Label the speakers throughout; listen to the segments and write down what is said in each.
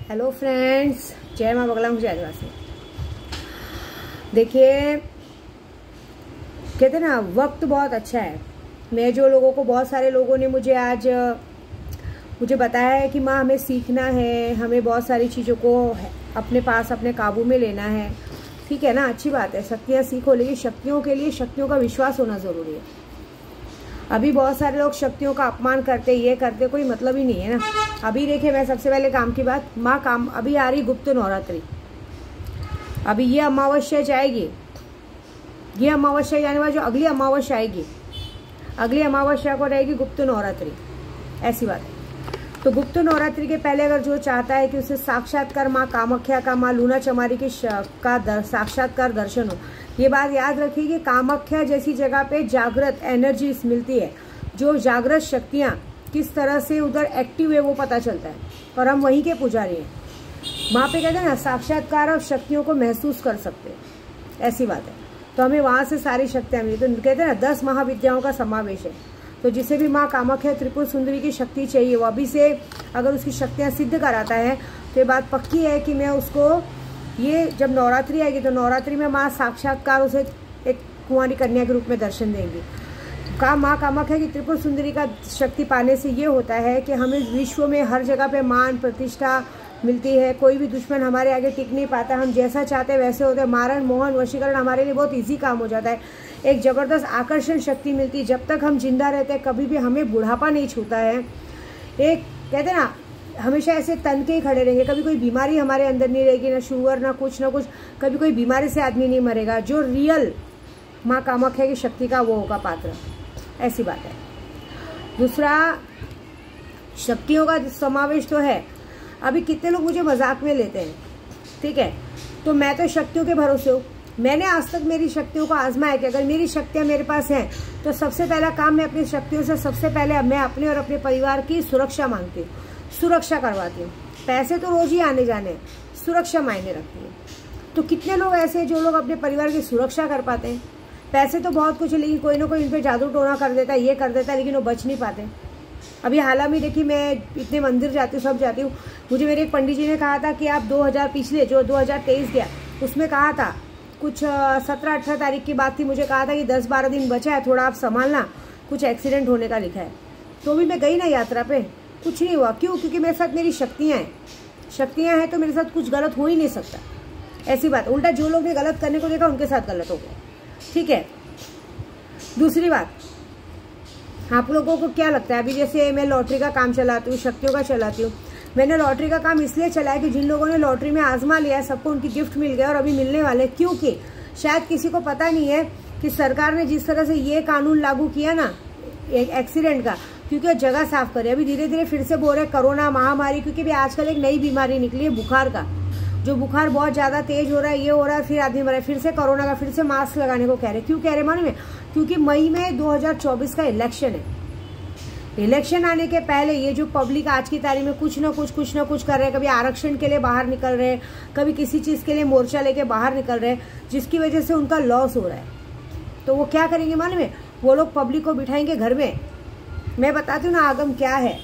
Speaker 1: Hello friends, जय माँ बगला मुझे आदिवासी। देखिए, कहते ना वक्त बहुत अच्छा है। मैं जो लोगों को, बहुत सारे लोगों ने मुझे आज मुझे बताया है कि माँ हमें सीखना है, हमें बहुत सारी चीज़ों को अपने पास अपने काबू में लेना है। ठीक है ना, अच्छी बात है, शक्तियाँ सीखो, लेकिन शक्तियों के लिए शक्तियों का विश्वास होना ज़रूरी है। अभी बहुत सारे लोग शक्तियों का अपमान करते, ये करते, कोई मतलब ही नहीं है ना। अभी देखिए, मैं सबसे पहले काम की बात, माँ काम अभी आ रही गुप्त नवरात्रि। अभी ये अमावस्या जाएगी, ये अमावस्या जाने बाद जो अगली अमावस्या आएगी, अगली अमावस्या को रहेगी गुप्त नवरात्रि। ऐसी बात है। तो गुप्त नवरात्रि के पहले अगर जो चाहता है कि उसे साक्षात्कार माँ कामाख्या का, माँ लूना चमारी की साक्षात्कार दर्शन हो, ये बात याद रखिए कि कामाख्या जैसी जगह पे जागृत एनर्जी मिलती है। जो जागृत शक्तियाँ किस तरह से उधर एक्टिव है वो पता चलता है, और हम वहीं के पुजारी हैं। वहाँ पे कहते हैं ना, साक्षात्कार और शक्तियों को महसूस कर सकते हैं, ऐसी बात है। तो हमें वहाँ से सारी शक्तियाँ मिली। तो कहते हैं ना, 10 महाविद्याओं का समावेश है। तो जिसे भी माँ कामाख्या त्रिपुर सुंदरी की शक्ति चाहिए, वो अभी से अगर उसकी शक्तियाँ सिद्ध कराता है तो ये बात पक्की है कि मैं उसको, ये जब नवरात्रि आएगी तो नवरात्रि में माँ साक्षात्कार उसे एक कुंवारी कन्या के रूप में दर्शन देंगी। माँ कामाख्या की त्रिपुर सुंदरी का शक्ति पाने से ये होता है कि हमें विश्व में हर जगह पे मान प्रतिष्ठा मिलती है। कोई भी दुश्मन हमारे आगे टिक नहीं पाता, हम जैसा चाहते हैं वैसे होते हैं। मारण मोहन वशीकरण हमारे लिए बहुत ईजी काम हो जाता है। एक ज़बरदस्त आकर्षण शक्ति मिलती है। जब तक हम जिंदा रहते हैं कभी भी हमें बुढ़ापा नहीं छूता है। एक कहते हैं ना, हमेशा ऐसे तन के ही खड़े रहेंगे, कभी कोई बीमारी हमारे अंदर नहीं रहेगी, ना शुगर ना कुछ, कभी कोई बीमारी से आदमी नहीं मरेगा। जो रियल माँ कामाख्या की शक्ति का वो होगा पात्र, ऐसी बात है। दूसरा, शक्तियों का समावेश तो है। अभी कितने लोग मुझे मजाक में लेते हैं, ठीक है, तो मैं तो शक्तियों के भरोसे हूँ। मैंने आज तक मेरी शक्तियों को आजमाया कि अगर मेरी शक्तियाँ मेरे पास हैं तो सबसे पहला काम मैं अपनी शक्तियों से, सबसे पहले मैं अपने और अपने परिवार की सुरक्षा मांगती हूँ, सुरक्षा करवाती हूँ। पैसे तो रोज ही आने जाने, सुरक्षा मायने रखती है। तो कितने लोग ऐसे हैं जो लोग अपने परिवार की सुरक्षा कर पाते हैं। पैसे तो बहुत कुछ है, लेकिन कोई ना कोई इन पर जादू टोना कर देता है, ये कर देता है, लेकिन वो बच नहीं पाते। अभी हाल ही में देखिए, मैं इतने मंदिर जाती हूँ, सब जाती हूँ, मुझे मेरे एक पंडित जी ने कहा था कि आप 2000 पिछले जो 2023 गया उसमें कहा था, कुछ 17-18 तारीख की बात थी, मुझे कहा था कि 10-12 दिन बचा है, थोड़ा आप संभालना, कुछ एक्सीडेंट होने का लिखा है। तो भी मैं गई ना यात्रा पे, कुछ नहीं हुआ। क्यों? क्योंकि मेरे साथ मेरी शक्तियाँ हैं। शक्तियाँ हैं तो मेरे साथ कुछ गलत हो ही नहीं सकता, ऐसी बात। उल्टा जो लोग ने गलत करने को देखा उनके साथ गलत हो गया, ठीक है। दूसरी बात, आप लोगों को क्या लगता है, अभी जैसे मैं लॉटरी का काम चलाती हूँ, शक्तियों का चलाती हूँ। मैंने लॉटरी का काम इसलिए चलाया कि जिन लोगों ने लॉटरी में आजमा लिया है सबको उनकी गिफ्ट मिल गया और अभी मिलने वाले। क्योंकि शायद किसी को पता नहीं है कि सरकार ने जिस तरह से ये कानून लागू किया ना एक्सीडेंट का, क्योंकि जगह साफ करे। अभी धीरे धीरे फिर से बोल रहे कोरोना महामारी, क्योंकि भी आजकल एक नई बीमारी निकली है बुखार का, जो बुखार बहुत ज़्यादा तेज हो रहा है, ये हो रहा है, फिर आदमी मर रहा है। फिर से कोरोना का, फिर से मास्क लगाने को कह रहे। क्यों कह रहे मालूम है? क्योंकि मई में 2024 का इलेक्शन है। इलेक्शन आने के पहले ये जो पब्लिक आज की तारीख में कुछ ना कुछ कर रहे हैं, कभी आरक्षण के लिए बाहर निकल रहे हैं, कभी किसी चीज़ के लिए मोर्चा लेके बाहर निकल रहे हैं, जिसकी वजह से उनका लॉस हो रहा है। तो वो क्या करेंगे मालूम है? वो लोग पब्लिक को बिठाएंगे घर में। मैं बताती हूँ ना आगम क्या है,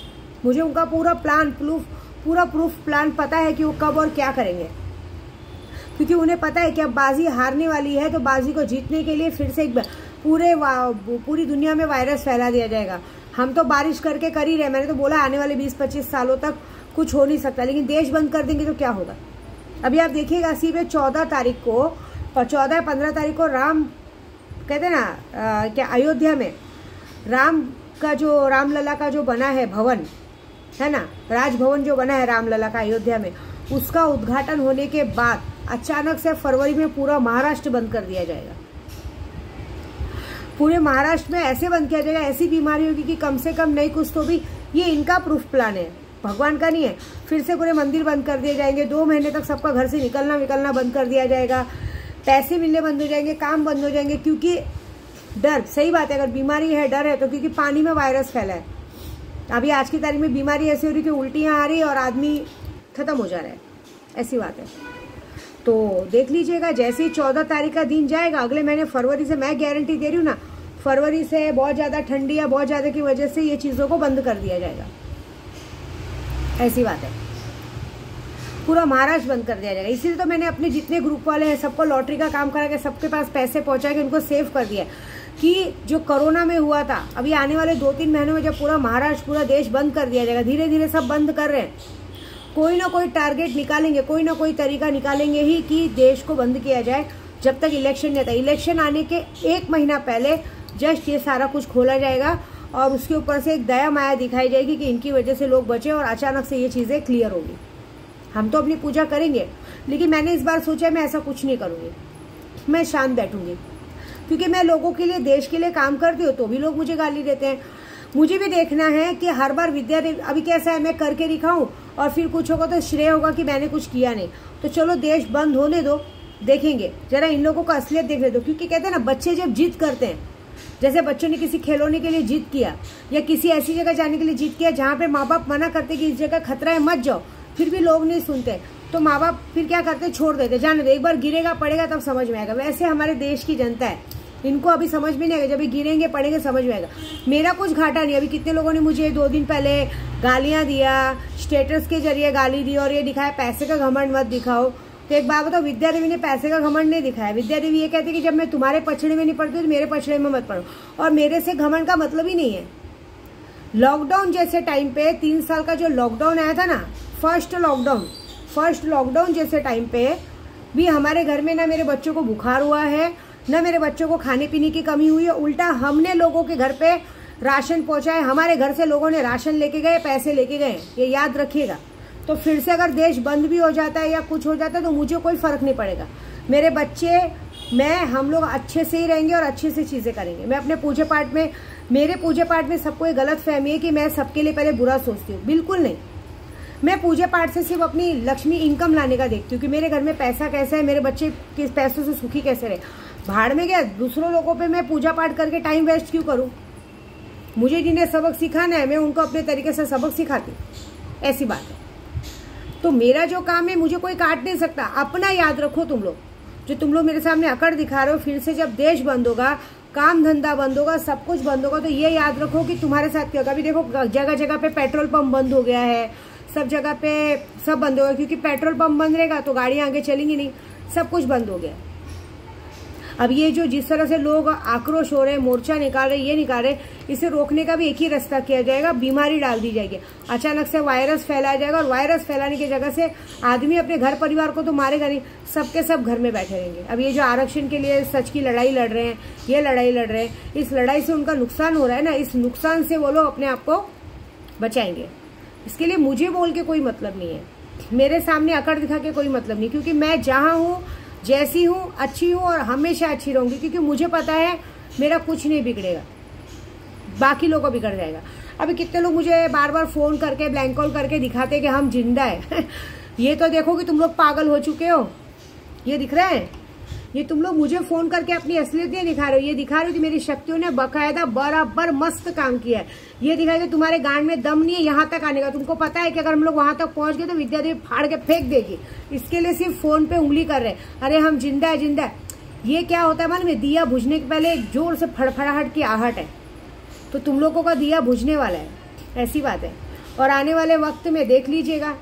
Speaker 1: मुझे उनका पूरा प्रूफ प्लान पता है कि वो कब और क्या करेंगे। क्योंकि उन्हें पता है कि अब बाजी हारने वाली है, तो बाजी को जीतने के लिए फिर से पूरी दुनिया में वायरस फैला दिया जाएगा। हम तो बारिश करके कर ही रहे। मैंने तो बोला आने वाले 20-25 सालों तक कुछ हो नहीं सकता, लेकिन देश बंद कर देंगे तो क्या होगा। अभी आप देखिएगा, इसी में 14 तारीख को, 14-15 तारीख को राम, कहते हैं ना क्या, अयोध्या में रामलला का जो बना है भवन है ना, राजभवन जो बना है रामलला का अयोध्या में, उसका उद्घाटन होने के बाद अचानक से फरवरी में पूरा महाराष्ट्र बंद कर दिया जाएगा। पूरे महाराष्ट्र में ऐसे बंद किया जाएगा, ऐसी बीमारी होगी कि कम से कम नहीं कुछ तो भी, ये इनका प्रूफ प्लान है, भगवान का नहीं है। फिर से पूरे मंदिर बंद कर दिए जाएंगे, 2 महीने तक सबका घर से निकलना बंद कर दिया जाएगा, पैसे मिलने बंद हो जाएंगे, काम बंद हो जाएंगे। क्योंकि डर, सही बात है, अगर बीमारी है, डर है, तो क्योंकि पानी में वायरस फैला है। अभी आज की तारीख में बीमारी ऐसी हो रही कि उल्टियाँ आ रही और आदमी खत्म हो जा रहा है, ऐसी बात है। तो देख लीजिएगा, जैसे ही 14 तारीख का दिन जाएगा, अगले महीने फरवरी से, मैं गारंटी दे रही हूँ ना, फरवरी से बहुत ज़्यादा ठंडी या बहुत ज़्यादा की वजह से ये चीज़ों को बंद कर दिया जाएगा, ऐसी बात है। पूरा महाराष्ट्र बंद कर दिया जाएगा। इसीलिए तो मैंने अपने जितने ग्रुप वाले हैं सबको लॉटरी का काम करा के सबके पास पैसे पहुंचा के उनको सेव कर दिया कि जो कोरोना में हुआ था, अभी आने वाले 2-3 महीनों में जब पूरा महाराष्ट्र पूरा देश बंद कर दिया जाएगा, धीरे धीरे सब बंद कर रहे हैं, कोई ना कोई टारगेट निकालेंगे, कोई ना कोई तरीका निकालेंगे ही कि देश को बंद किया जाए जब तक इलेक्शन नहीं आता। इलेक्शन आने के 1 महीना पहले जस्ट ये सारा कुछ खोला जाएगा और उसके ऊपर से एक दया माया दिखाई जाएगी कि इनकी वजह से लोग बचे और अचानक से ये चीज़ें क्लियर होगी। हम तो अपनी पूजा करेंगे, लेकिन मैंने इस बार सोचा मैं ऐसा कुछ नहीं करूँगी, मैं शांत बैठूंगी, क्योंकि मैं लोगों के लिए, देश के लिए काम करती हूँ तो भी लोग मुझे गाली देते हैं। मुझे भी देखना है कि हर बार विद्या देवी, अभी कैसा है मैं करके दिखाऊं और फिर कुछ होगा तो श्रेय होगा कि मैंने कुछ किया नहीं। तो चलो देश बंद होने दो, देखेंगे जरा इन लोगों को असलियत देखने दो। क्योंकि कहते हैं ना, बच्चे जब जिद करते हैं, जैसे बच्चों ने किसी खिलौने के लिए जिद किया या किसी ऐसी जगह जाने के लिए जिद किया जहाँ पे माँ बाप मना करते कि इस जगह खतरा है मत जाओ, फिर भी लोग नहीं सुनते, तो माँ बाप फिर क्या करते, छोड़ देते, जाने दो, एक बार गिरेगा पड़ेगा तब समझ में आएगा। वैसे हमारे देश की जनता है, इनको अभी समझ में नहीं आएगा, जब गिरेंगे पड़ेंगे समझ में आएगा। मेरा कुछ घाटा नहीं। अभी कितने लोगों ने मुझे 2 दिन पहले गालियां दिया, स्टेटस के जरिए गाली दी और ये दिखाया पैसे का घमंड मत दिखाओ। तो एक बात बताओ, विद्या देवी ने पैसे का घमंड नहीं दिखाया। विद्या देवी ये कहती कि जब मैं तुम्हारे पछड़े में नहीं पड़ती तो मेरे पछड़े में मत पड़ो, और मेरे से घमंड का मतलब ही नहीं है। लॉकडाउन जैसे टाइम पे 3 साल का जो लॉकडाउन आया था ना, फर्स्ट लॉकडाउन जैसे टाइम पे भी हमारे घर में ना मेरे बच्चों को बुखार हुआ है, न मेरे बच्चों को खाने पीने की कमी हुई है। उल्टा हमने लोगों के घर पे राशन पहुंचाए, हमारे घर से लोगों ने राशन लेके गए, पैसे लेके गए, ये याद रखिएगा। तो फिर से अगर देश बंद भी हो जाता है या कुछ हो जाता है तो मुझे कोई फर्क नहीं पड़ेगा। मेरे बच्चे, मैं, हम लोग अच्छे से ही रहेंगे और अच्छे से चीज़ें करेंगे। मैं अपने पूजा पाठ में, मेरे पूजा पाठ में सबको एक गलत फहमी है कि मैं सबके लिए पहले बुरा सोचती हूँ। बिल्कुल नहीं, मैं पूजा पाठ से सिर्फ अपनी लक्ष्मी इनकम लाने का देखती हूँ कि मेरे घर में पैसा कैसा है, मेरे बच्चे किस पैसों से सुखी कैसे रहे। भाड़ में गया, दूसरों लोगों पे मैं पूजा पाठ करके टाइम वेस्ट क्यों करूँ। मुझे जिन्हें सबक सिखाना है मैं उनको अपने तरीके से सबक सिखाती, ऐसी बात है। तो मेरा जो काम है मुझे कोई काट नहीं सकता। अपना याद रखो तुम लोग, जो तुम लोग मेरे सामने अकड़ दिखा रहे हो, फिर से जब देश बंद होगा, काम धंधा बंद होगा, सब कुछ बंद होगा, तो ये याद रखो कि तुम्हारे साथ क्या होगा। अभी देखो जगह जगह पे पेट्रोल पंप बंद हो गया है, सब जगह पे सब बंद होगा, क्योंकि पेट्रोल पंप बंद रहेगा तो गाड़ियां आगे चलेंगी नहीं, सब कुछ बंद हो गया। अब ये जो जिस तरह से लोग आक्रोश हो रहे हैं, मोर्चा निकाल रहे, ये निकाल रहे, इसे रोकने का भी एक ही रास्ता किया जाएगा, बीमारी डाल दी जाएगी, अचानक से वायरस फैलाया जाएगा। और वायरस फैलाने की जगह से आदमी अपने घर परिवार को तो मारेगा नहीं, सबके सब घर में बैठे रहेंगे। अब ये जो आरक्षण के लिए सच की लड़ाई लड़ रहे हैं, ये लड़ाई लड़ रहे हैं, इस लड़ाई से उनका नुकसान हो रहा है ना, इस नुकसान से वो लोग अपने आप को बचाएंगे। इसके लिए मुझे बोल के कोई मतलब नहीं है, मेरे सामने अकड़ दिखा के कोई मतलब नहीं, क्योंकि मैं जहाँ हूँ, जैसी हूँ, अच्छी हूँ और हमेशा अच्छी रहूंगी, क्योंकि मुझे पता है मेरा कुछ नहीं बिगड़ेगा, बाकी लोगों को बिगड़ जाएगा। अभी कितने लोग मुझे बार बार फोन करके, ब्लैंक कॉल करके दिखाते कि हम जिंदा है ये तो देखो कि तुम लोग पागल हो चुके हो। ये दिख रहा है, ये तुम लोग मुझे फोन करके अपनी असलियत नहीं दिखा रहे हो, ये दिखा रहे हो कि मेरी शक्तियों ने बकायदा बराबर मस्त काम किया है। ये दिखाई कि तुम्हारे गांड में दम नहीं है यहाँ तक आने का। तुमको पता है कि अगर हम लोग वहां तक पहुंच गए तो विद्या देवी फाड़ के फेंक देगी। इसके लिए सिर्फ फोन पे उंगली कर रहे हैं, अरे हम जिंदा है जिंदा है। ये क्या होता है मालूम है, दिया बुझने के पहले एक जोर से फड़फड़ाहट की आहट है, तो तुम लोगों का दिया बुझने वाला है, ऐसी बात है। और आने वाले वक्त में देख लीजिएगा,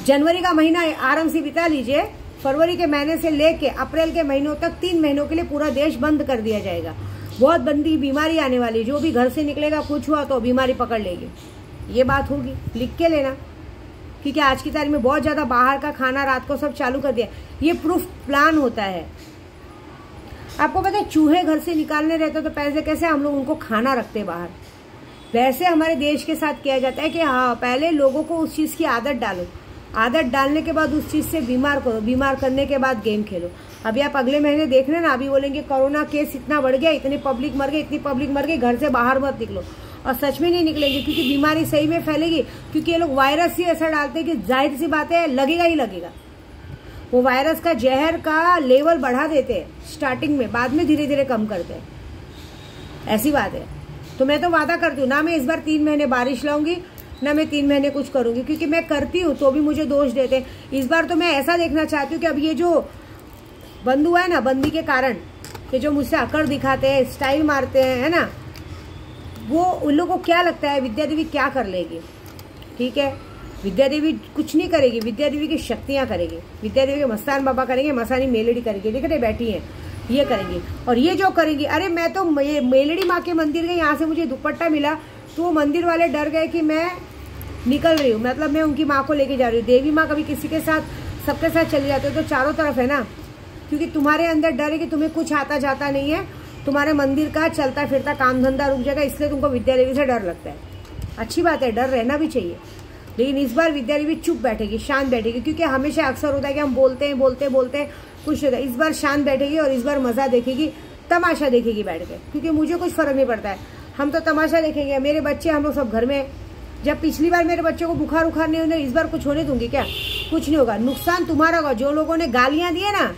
Speaker 1: जनवरी का महीना आराम से बिता लीजिए, फरवरी के महीने से लेके अप्रैल के महीनों तक 3 महीनों के लिए पूरा देश बंद कर दिया जाएगा। बहुत बड़ी बीमारी आने वाली, जो भी घर से निकलेगा कुछ हुआ तो बीमारी पकड़ लेगी, ये बात होगी, लिख के लेना। क्योंकि आज की तारीख में बहुत ज्यादा बाहर का खाना रात को सब चालू कर दिया, ये प्रूफ प्लान होता है। आपको पता है चूहे घर से निकालने रहते तो पहले कैसे हम लोग उनको खाना रखते बाहर, वैसे हमारे देश के साथ किया जाता है कि हाँ पहले लोगों को उस चीज की आदत डालो, आदत डालने के बाद उस चीज से बीमार करो, बीमार करने के बाद गेम खेलो। अभी आप अगले महीने देख रहे ना, अभी बोलेंगे कोरोना केस इतना बढ़ गया, इतनी पब्लिक मर गई, इतनी पब्लिक मर गई, घर से बाहर मत निकलो। और सच में नहीं निकलेंगे, क्योंकि बीमारी सही में फैलेगी, क्योंकि ये लोग वायरस ही ऐसा डालते हैं कि जाहिर सी बात है लगेगा ही लगेगा। वो वायरस का जहर का लेवल बढ़ा देते हैं स्टार्टिंग में, बाद में धीरे धीरे कम करते हैं, ऐसी बात है। तो मैं तो वादा करती हूँ ना, मैं इस बार 3 महीने बारिश लाऊंगी, ना मैं 3 महीने कुछ करूंगी, क्योंकि मैं करती हूँ तो भी मुझे दोष देते हैं। इस बार तो मैं ऐसा देखना चाहती हूँ कि अब ये जो बंद हुआ है ना, बंदी के कारण कि जो मुझसे अकड़ दिखाते हैं, स्टाइल मारते हैं, है ना, वो उन लोगों को क्या लगता है विद्या देवी क्या कर लेगी। ठीक है, विद्या देवी कुछ नहीं करेगी, विद्या देवी की शक्तियाँ करेगी, विद्या देवी के मस्तान बाबा करेंगे, मसानी मेलड़ी करेगी, देख रहे बैठी है ये करेंगी। और ये जो करेंगी, अरे मैं तो मेलड़ी माँ के मंदिर गई, यहाँ से मुझे दुपट्टा मिला तो वो मंदिर वाले डर गए कि मैं निकल रही हूँ, मतलब मैं उनकी माँ को लेके जा रही हूँ। देवी माँ कभी किसी के साथ सबके साथ चले जाते हो तो चारों तरफ है ना, क्योंकि तुम्हारे अंदर डर है कि तुम्हें कुछ आता जाता नहीं है, तुम्हारे मंदिर का चलता फिरता काम धंधा रुक जाएगा, इसलिए तुमको विद्या देवी से डर लगता है। अच्छी बात है, डर रहना भी चाहिए, लेकिन इस बार विद्या देवी चुप बैठेगी, शांत बैठेगी, क्योंकि हमेशा अक्सर होता है कि हम बोलते हैं कुछ होता है। इस बार शांत बैठेगी और इस बार मजा देखेगी, तमाशा देखेगी बैठ के, क्योंकि मुझे कुछ फर्क नहीं पड़ता है, हम तो तमाशा देखेंगे। मेरे बच्चे हम लोग सब घर में, जब पिछली बार मेरे बच्चों को बुखार उखार नहीं होने, इस बार कुछ होने दूंगी क्या? कुछ नहीं होगा, नुकसान तुम्हारा होगा। जो लोगों ने गालियां दी है ना,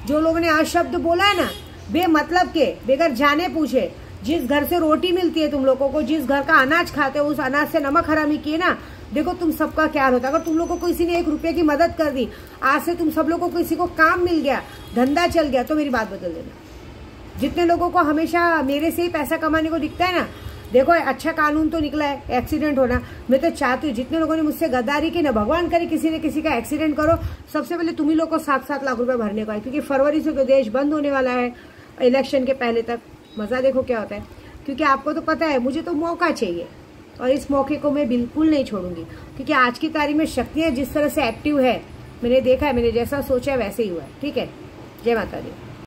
Speaker 1: जो लोगों ने अशब्द बोला है ना, बेमतलब के, बगैर जाने पूछे, जिस घर से रोटी मिलती है तुम लोगों को, जिस घर का अनाज खाते हो, उस अनाज से नमक हरामी किए ना, देखो तुम सबका क्या होता है। अगर तुम लोगों को किसी ने 1 रुपये की मदद कर दी, आज से तुम सब लोगों को किसी को काम मिल गया, धंधा चल गया, तो मेरी बात बदल देना। जितने लोगों को हमेशा मेरे से ही पैसा कमाने को दिखता है ना, देखो अच्छा कानून तो निकला है, एक्सीडेंट होना। मैं तो चाहती हूँ जितने लोगों ने मुझसे गद्दारी की ना, भगवान करे किसी ने किसी का एक्सीडेंट करो, सबसे पहले तुम ही लोग को 7-7 लाख रुपए भरने को है, क्योंकि फरवरी से तो देश बंद होने वाला है, इलेक्शन के पहले तक। मजा देखो क्या होता है, क्योंकि आपको तो पता है मुझे तो मौका चाहिए, और इस मौके को मैं बिल्कुल नहीं छोड़ूंगी, क्योंकि आज की तारीख में शक्तियाँ जिस तरह से एक्टिव है, मैंने देखा है, मैंने जैसा सोचा है वैसे ही हुआ है। ठीक है, जय माता दी।